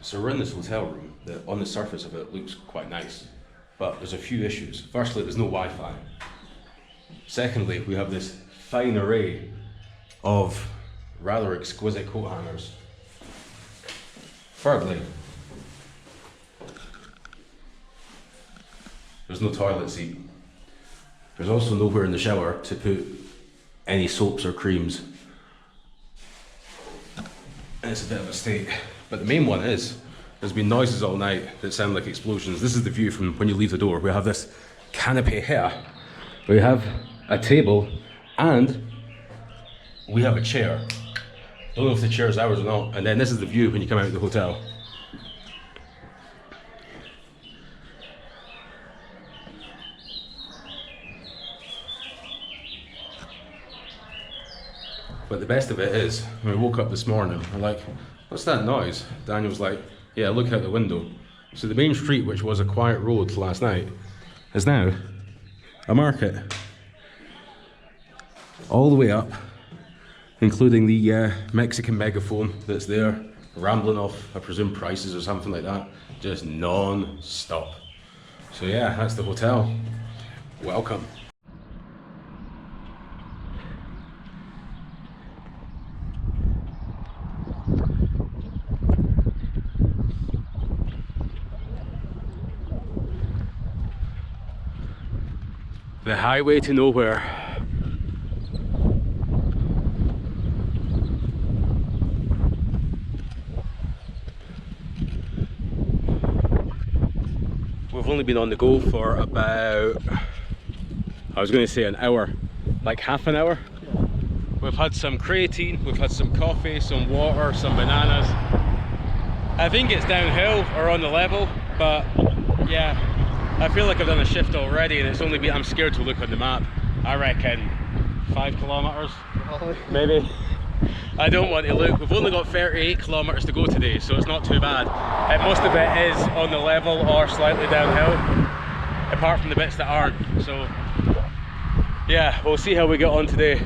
So we're in this hotel room that on the surface of it looks quite nice, but there's a few issues. Firstly, there's no Wi-Fi. Secondly, we have this fine array of rather exquisite coat hangers. Thirdly, there's no toilet seat. There's also nowhere in the shower to put any soaps or creams. And it's a bit of a state. But the main one is, there's been noises all night that sound like explosions. This is the view from when you leave the door. We have this canopy here. We have a table and we have a chair. Don't know if the chair is ours or not. And then this is the view when you come out of the hotel. But the best of it is, when we woke up this morning, we're like, what's that noise? Daniel's like, yeah, look out the window. So the main street, which was a quiet road last night, is now a market. All the way up, including the Mexican megaphone that's there, rambling off, I presume, prices or something like that, just non-stop. So yeah, that's the hotel. Welcome. The highway to nowhere. We've only been on the go for about, I was going to say an hour, like half an hour. Yeah. We've had some creatine, we've had some coffee, some water, some bananas. I think it's downhill or on the level, but yeah. I feel like I've done a shift already and it's only been, I'm scared to look on the map. I reckon 5 kilometers, maybe. I don't want to look. We've only got 38 kilometers to go today, so it's not too bad. Most of it is on the level or slightly downhill, apart from the bits that aren't. So yeah, we'll see how we get on today.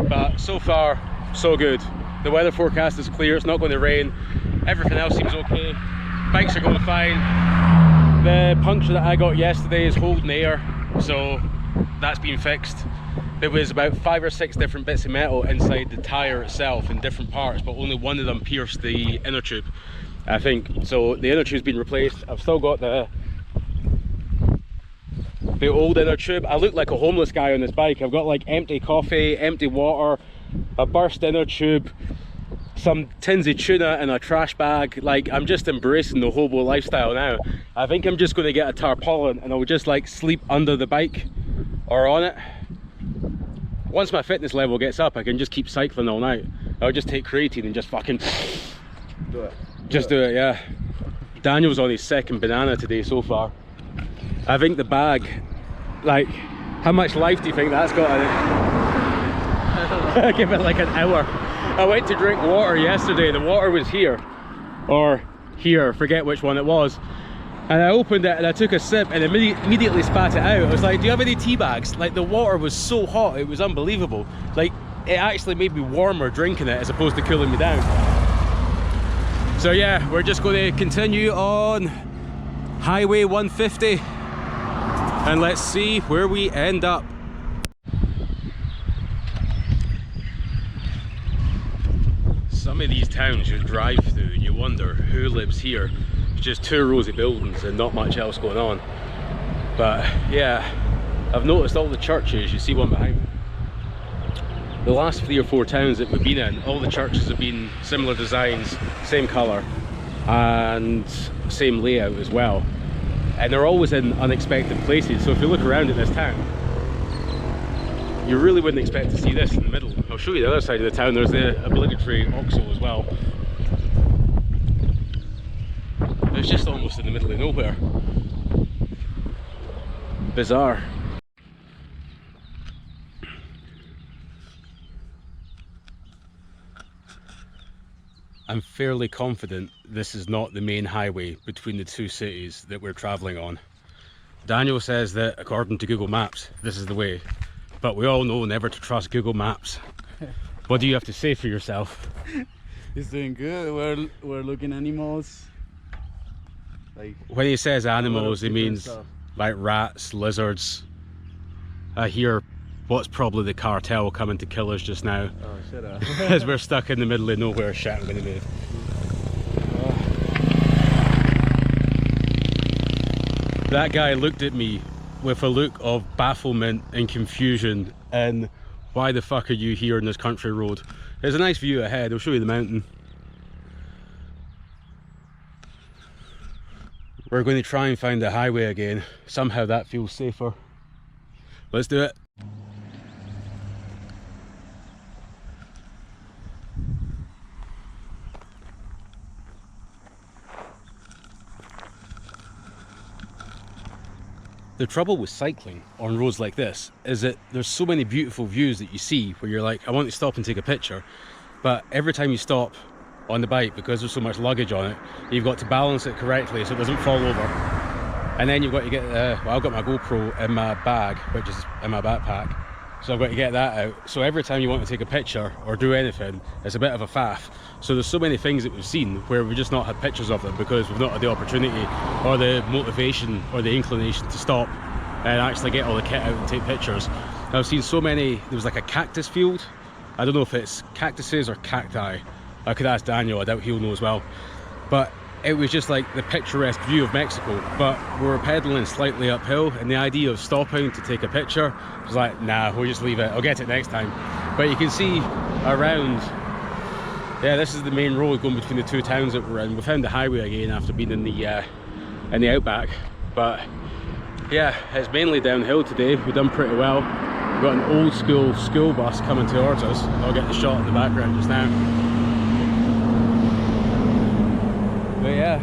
But so far, so good. The weather forecast is clear, it's not going to rain. Everything else seems okay. Bikes are going fine. The puncture that I got yesterday is holding air, so that's been fixed. There was about 5 or 6 different bits of metal inside the tyre itself in different parts, but only one of them pierced the inner tube, I think. So the inner tube's been replaced. I've still got the old inner tube. I look like a homeless guy on this bike. I've got like empty coffee, empty water, a burst inner tube, some tins of tuna in a trash bag. Like, I'm just embracing the hobo lifestyle now. I think I'm just going to get a tarpaulin and I'll just like sleep under the bike or on it. Once my fitness level gets up, I can just keep cycling all night. I'll just take creatine and just fucking do it. Just do it, yeah. Daniel's on his second banana today so far. I think the bag, like, how much life do you think that's got in it? Give it like an hour. I went to drink water yesterday, the water was here, or here, forget which one it was, and I opened it and I took a sip and immediately spat it out. I was like, do you have any tea bags? Like, the water was so hot, it was unbelievable. Like, it actually made me warmer drinking it as opposed to cooling me down. So yeah, we're just going to continue on Highway 150 and let's see where we end up. Some of these towns you drive through and you wonder who lives here. It's just 2 rows of buildings and not much else going on. But yeah, I've noticed all the churches, you see one behind me. The last 3 or 4 towns that we've been in, all the churches have been similar designs, same colour and same layout as well. And they're always in unexpected places. So if you look around at this town, you really wouldn't expect to see this in the middle. I'll show you the other side of the town. There's the obligatory Oxo as well. It's just almost in the middle of nowhere. Bizarre. I'm fairly confident this is not the main highway between the 2 cities that we're travelling on. Daniel says that according to Google Maps, this is the way. But we all know never to trust Google Maps. What do you have to say for yourself? It's doing good. We're looking animals. Like, when he says animals, he means stuff. like rats, lizards. I hear what's probably the cartel coming to kill us just now. Oh, shut up. As we're stuck in the middle of nowhere. Shit, I'm gonna move. That guy looked at me with a look of bafflement and confusion and why the fuck are you here in this country road? There's a nice view ahead, I'll show you the mountain. We're going to try and find the highway again. Somehow that feels safer. Let's do it. The trouble with cycling on roads like this is that there's so many beautiful views that you see where you're like, I want to stop and take a picture, but every time you stop on the bike, because there's so much luggage on it, you've got to balance it correctly so it doesn't fall over. And then you've got to get, well, I've got my GoPro in my bag, which is in my backpack, so I've got to get that out. So every time you want to take a picture or do anything, it's a bit of a faff. So there's so many things that we've seen where we've just not had pictures of them because we've not had the opportunity or the motivation or the inclination to stop and actually get all the kit out and take pictures. I've seen so many. There was like a cactus field. I don't know if it's cactuses or cacti. I could ask Daniel, I doubt he'll know as well. But it was just like the picturesque view of Mexico, but we were pedaling slightly uphill, and the idea of stopping to take a picture was like, nah, we'll just leave it, I'll get it next time. But you can see around, yeah, this is the main road going between the two towns that we're in. We found the highway again after being in the outback, but yeah, it's mainly downhill today. We've done pretty well. We've got an old school bus coming towards us. I'll get the shot in the background just now. But yeah,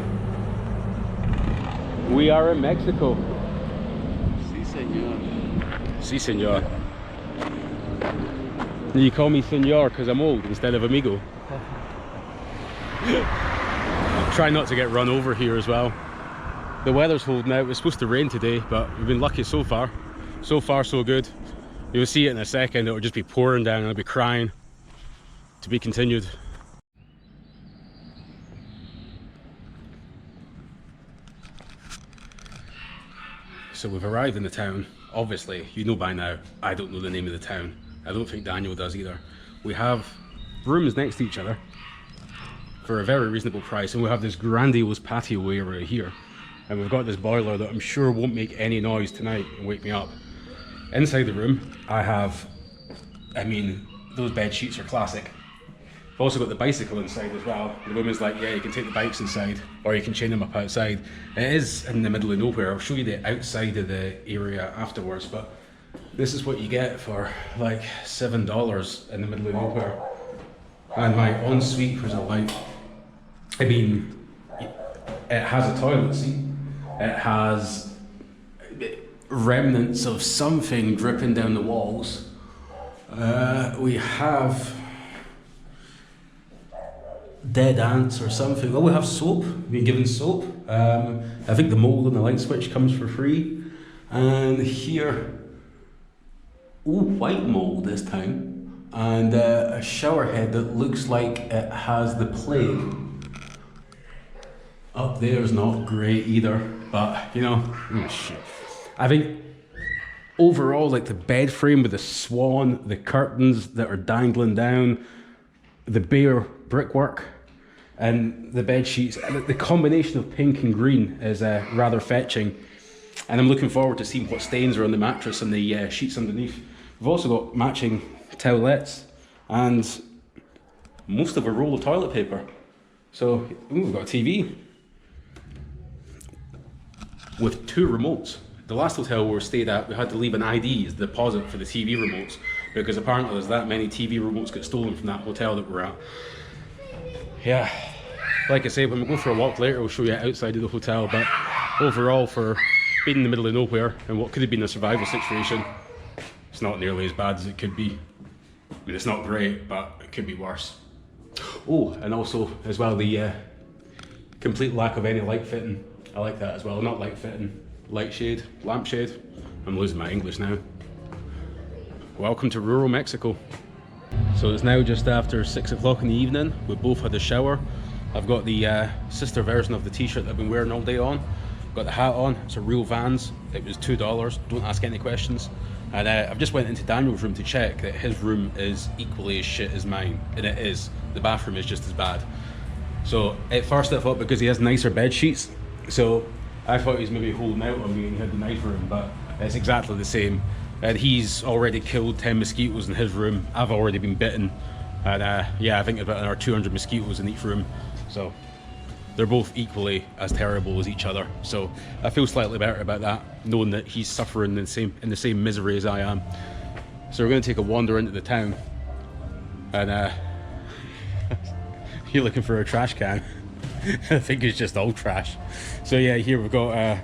we are in Mexico. Si, senor. Si, senor. You call me senor because I'm old instead of amigo. Try not to get run over here as well. The weather's holding out. It's supposed to rain today, but we've been lucky so far. So far, so good. You'll see it in a second. It'll just be pouring down and I'll be crying. To be continued. So we've arrived in the town. Obviously, you know by now, I don't know the name of the town. I don't think Daniel does either. We have rooms next to each other for a very reasonable price, and we have this grandiose patio area here. And we've got this boiler that I'm sure won't make any noise tonight and wake me up. Inside the room, I have, I mean, those bed sheets are classic. I've also got the bicycle inside as well. The woman's like, yeah, you can take the bikes inside, or you can chain them up outside. It is in the middle of nowhere. I'll show you the outside of the area afterwards, but this is what you get for like $7 in the middle of nowhere. And my ensuite was like, I mean, it has a toilet seat. It has remnants of something dripping down the walls. We have dead ants or something. Oh, we have soap. We've been given soap. I think the mold on the light switch comes for free. And here, oh, white mold this time. And a shower head that looks like it has the plague. Up there's not great either, but you know, shit. I think overall, like the bed frame with the swan, the curtains that are dangling down, the bare brickwork, and the bed sheets, the combination of pink and green is rather fetching. And I'm looking forward to seeing what stains are on the mattress and the sheets underneath. We've also got matching towelettes and most of a roll of toilet paper. So we've got a TV with 2 remotes. The last hotel we stayed at, we had to leave an ID as the deposit for the TV remotes because apparently there's that many TV remotes get stolen from that hotel that we're at. Yeah, like I say, when we go for a walk later, we'll show you outside of the hotel, but overall, for being in the middle of nowhere and what could have been a survival situation, it's not nearly as bad as it could be. I mean, it's not great, but it could be worse. Oh, and also, as well, the complete lack of any light fitting. I like that as well. Not light fitting, light shade, lamp shade. I'm losing my English now. Welcome to rural Mexico. So it's now just after 6 o'clock in the evening. We both had a shower. I've got the sister version of the t-shirt that I've been wearing all day on. Got the hat on. It's a real Vans. It was $2. Don't ask any questions. And I've just went into Daniel's room to check that his room is equally as shit as mine, and it is. The bathroom is just as bad. So at first I thought because he has nicer bed sheets, so I thought he was maybe holding out on me and he had the nice room, but it's exactly the same. And he's already killed 10 mosquitoes in his room. I've already been bitten, and yeah, I think about another 200 mosquitoes in each room. So they're both equally as terrible as each other. So I feel slightly better about that, knowing that he's suffering in the same misery as I am. So we're going to take a wander into the town, and you're looking for a trash can. I think it's just all trash. So yeah, here we've got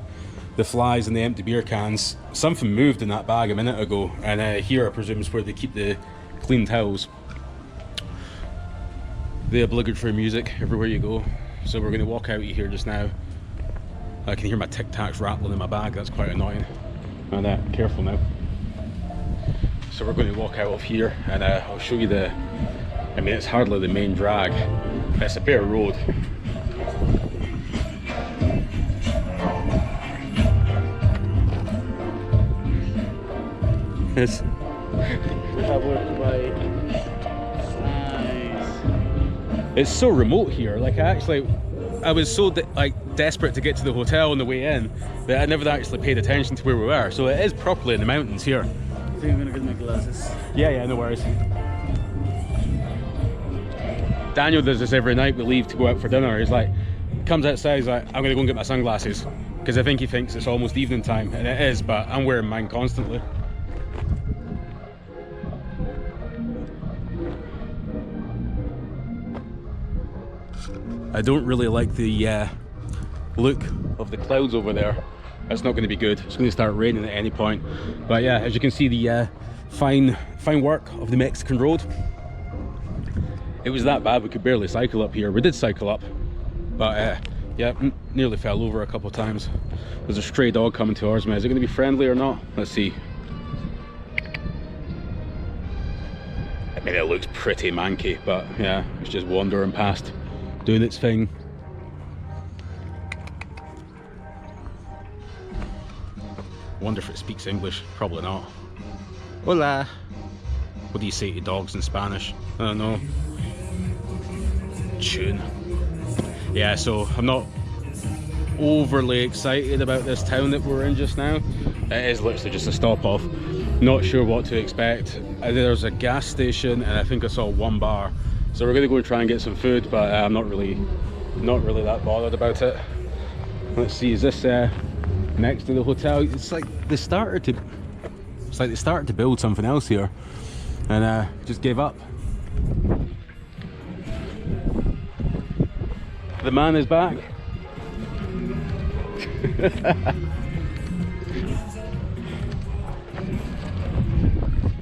the flies and the empty beer cans. Something moved in that bag a minute ago, and here I presume is where they keep the clean towels. The obligatory music everywhere you go. So we're going to walk out of here just now. I can hear my Tic Tacs rattling in my bag. That's quite annoying. And careful now. So we're going to walk out of here, and I'll show you the. I mean, it's hardly the main drag. It's a bare road. It's. It's so remote here. Like I was so desperate to get to the hotel on the way in that I never actually paid attention to where we were. So it is properly in the mountains here. I think I'm gonna get my glasses. Yeah, no worries. Daniel does this every night. We leave to go out for dinner. He's like, comes outside. He's like, I'm gonna go and get my sunglasses because I think he thinks it's almost evening time, and it is. But I'm wearing mine constantly. I don't really like the look of the clouds over there. That's not going to be good. It's going to start raining at any point. But yeah, as you can see, the fine work of the Mexican road. It was that bad we could barely cycle up here. We did cycle up, but yeah, nearly fell over a couple of times. There's a stray dog coming towards me. Is it going to be friendly or not? Let's see. I mean, it looks pretty manky, but yeah, it's just wandering past, doing its thing. Wonder if it speaks English. Probably not. Hola. What do you say to dogs in Spanish? I don't know. Tune. Yeah, so I'm not overly excited about this town that we're in just now. It is literally just a stop off. Not sure what to expect. There's a gas station and I think I saw one bar. So we're gonna go and try and get some food, but I'm not really that bothered about it. Let's see, is this next to the hotel? It's like they started to build something else here, and just gave up. The man is back.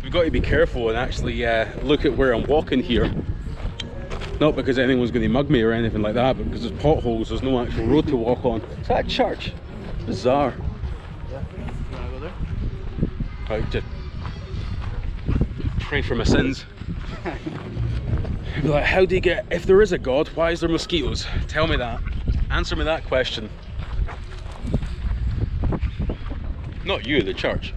We've got to be careful and actually look at where I'm walking here. Not because anyone's going to mug me or anything like that, but because there's potholes, there's no actual road to walk on. Is that a church? Bizarre. Yeah. You wanna go there? I just pray for my sins. Be like, how do you get, if there is a God, why is there mosquitoes? Tell me that. Answer me that question. Not you, the church.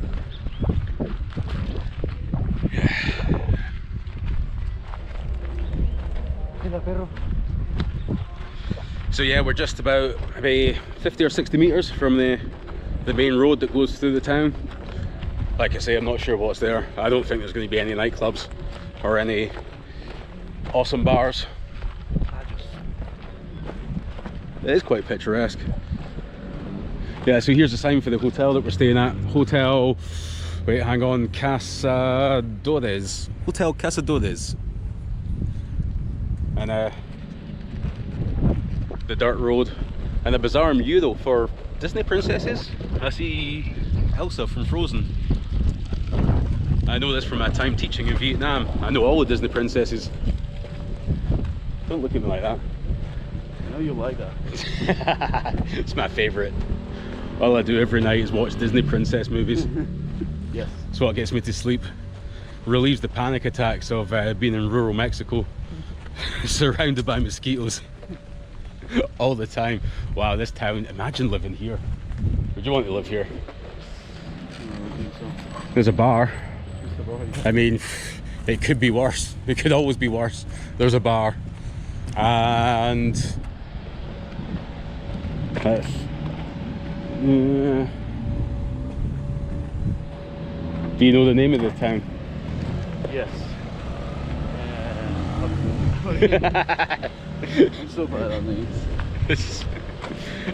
So yeah, we're just about maybe 50 or 60 meters from the main road that goes through the town. Like I say, I'm not sure what's there. I don't think there's going to be any nightclubs or any awesome bars. It is quite picturesque. Yeah, so here's the sign for the hotel that we're staying at. Hotel, wait, hang on, Casadores. Hotel Casadores. And the dirt road. And a bizarre view though for Disney princesses. I see Elsa from Frozen. I know this from my time teaching in Vietnam. I know all the Disney princesses. Don't look at me like that. I know you like that. It's my favourite. All I do every night is watch Disney princess movies. Yes. It's what gets me to sleep. Relieves the panic attacks of being in rural Mexico, surrounded by mosquitoes. all the time. Wow, this town, imagine living here. Would you want to live here? I don't think so. There's a bar. Just about it. I mean, it could be worse. It could always be worse. There's a bar. And that's do you know the name of the town? Yes. I'm so bad at names.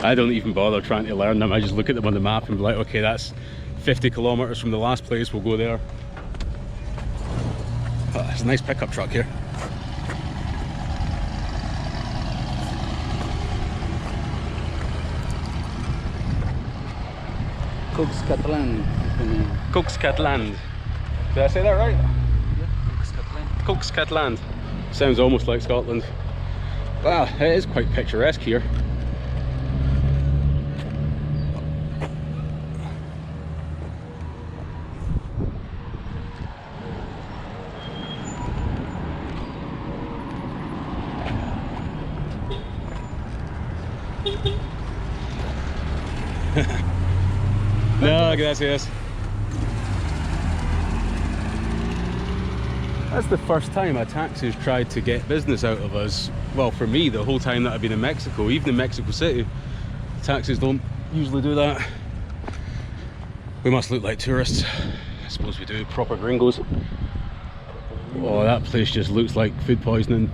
I don't even bother trying to learn them. I just look at them on the map and be like, okay, that's 50 kilometers from the last place, we'll go there. Oh, there's a nice pickup truck here. Kokskätlän. Kokskätland. Did I say that right? Yeah, Kokskätlän. Kokskätland. Sounds almost like Scotland. Wow, it is quite picturesque here. No, gracias. That's the first time a taxi's tried to get business out of us. Well, for me, the whole time that I've been in Mexico, even in Mexico City, taxis don't usually do that. We must look like tourists. I suppose we do, proper gringos. Oh, that place just looks like food poisoning.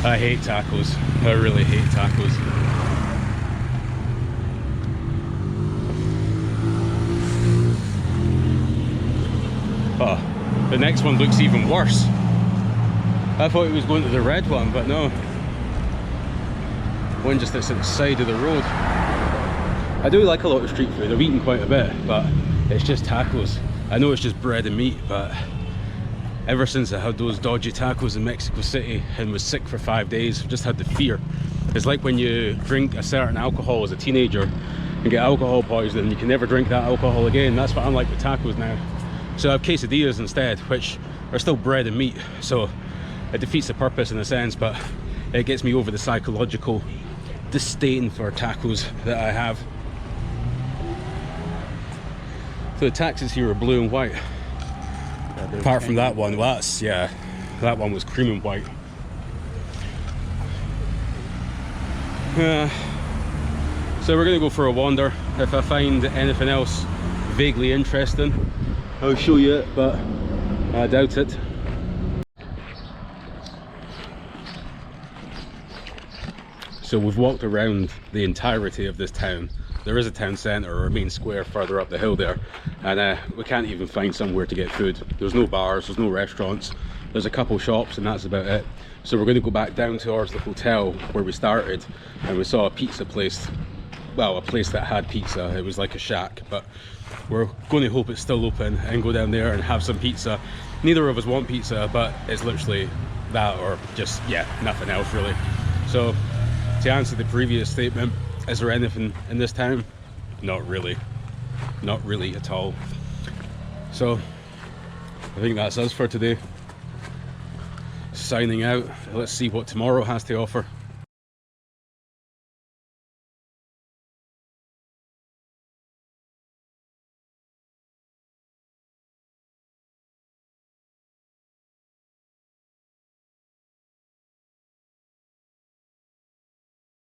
I hate tacos. I really hate tacos. Oh, the next one looks even worse. I thought it was going to the red one, but no. One just that's at the side of the road. I do like a lot of street food. I've eaten quite a bit, but it's just tacos. I know it's just bread and meat, but ever since I had those dodgy tacos in Mexico City and was sick for 5 days, I've just had the fear. It's like when you drink a certain alcohol as a teenager and get alcohol poisoning, you can never drink that alcohol again. That's what I'm like with tacos now. So I have quesadillas instead, which are still bread and meat, so it defeats the purpose in a sense, but it gets me over the psychological disdain for tacos that I have. So the taxis here are blue and white. Apart from that one, well, that's, yeah, that one was cream and white. So we're gonna go for a wander. If I find anything else vaguely interesting, I'll show you it, but I doubt it. So we've walked around the entirety of this town. There is a town centre or a main square further up the hill there, and we can't even find somewhere to get food. There's no bars, there's no restaurants, there's a couple shops and that's about it. So we're going to go back down towards the hotel where we started, and we saw a pizza place. Well, a place that had pizza. It was like a shack, but we're going to hope it's still open and go down there and have some pizza. Neither of us want pizza, but it's literally that or just, yeah, nothing else really. So to answer the previous statement, is there anything in this town? Not really. Not really at all. So I think that's us for today. Signing out. Let's see what tomorrow has to offer.